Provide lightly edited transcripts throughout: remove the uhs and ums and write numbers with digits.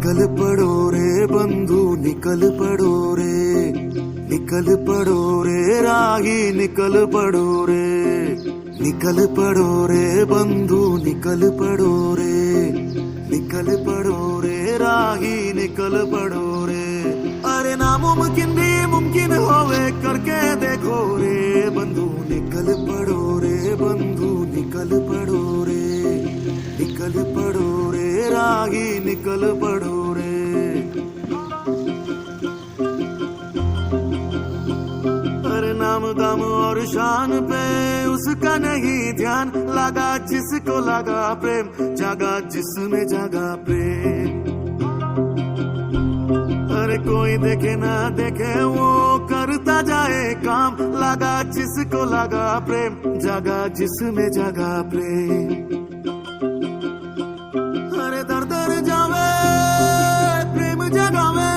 निकल पड़ो रे बंधु निकल पड़ो रे, निकल पड़ो रे राही निकल पड़ो रे, निकल पड़ो रे बंधु निकल पड़ो रे, निकल पड़ो रे राही निकल पड़ो रे। अरे नामुमकिन भी मुमकिन होवे करके देखो रे बंधु निकल पड़ो रे बंधु निकल पड़ो रे, निकल पड़ो रे राही निकल पड़ो रे। अरे नाम दाम और शान पे उसका नहीं ध्यान, लगा जिसको लगा प्रेम, जागा जिसमें जागा प्रेम। अरे कोई देखे ना देखे वो करता जाए काम, लगा जिसको लगा प्रेम, जागा जिसमें जागा प्रेम। अरे दर दर जावे प्रेम जगावे,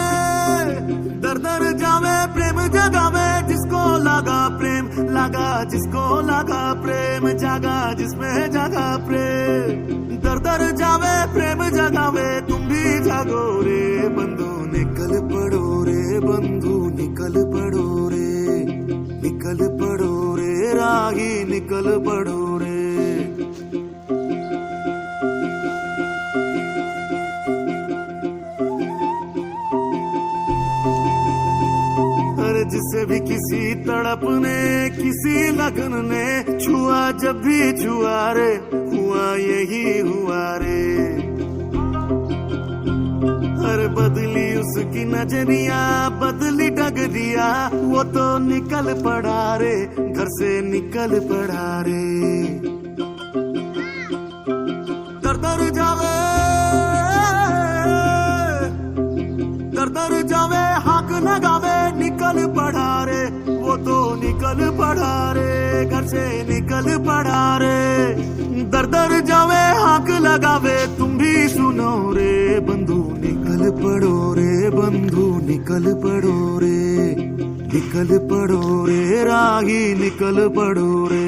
दर दर जावे प्रेम जगावे, जिसको लगा प्रेम, लगा जिसको लगा प्रेम, जागा जिसमें जागा प्रेम। दर दर जावे प्रेम जगावे, तुम भी जागो रे बंधु निकल पड़ो रे बंधु निकल पड़ो रे, निकल पड़ो रे राही निकल पड़ो रे। अरे जिसे भी किसी तड़प ने किसी लगन ने छुआ, जब भी छुआ रे हुआ यही हुआ रे। अरे बदली उसकी नजरिया बदली डगरिया, वो तो निकल पड़ा रे घर से निकल पड़ा रे। दर दर जावे दर दर जावे हाक लगावे, निकल पड़ा रे वो तो निकल पड़ा रे घर से निकल पड़ा रे। दर दर जावे हाक लगावे, तुम भी सुनो रे बंधु निकल पड़ो रे बंधु निकल पड़ो रे, निकल पड़ो रे राही निकल पड़ो रे।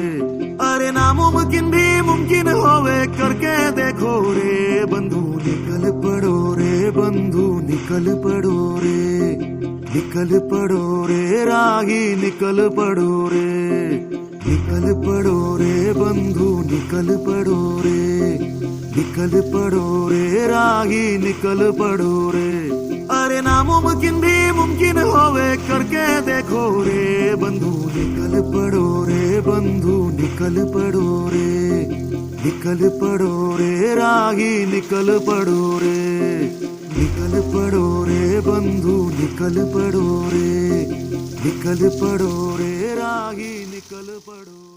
अरे नामुमकिन भी मुमकिन होवे करके देखो रे बंधु निकल पड़ो रे बंधु निकल पड़ो रे, निकल पड़ो रे राही निकल पड़ो रे, निकल पड़ो रे बंधु निकल पड़ो रे, निकल पड़ो रे राही निकल पड़ो रे। अरे नामुमकिन भी मुमकिन होवे करके देखो रे बंधु निकल पड़ो रे बंधु निकल पड़ो रे, निकल पड़ो रे राही निकल पड़ो रे, निकल पड़ो रे बंधु निकल पड़ो रे, निकल पड़ो रे राही निकल पड़ो।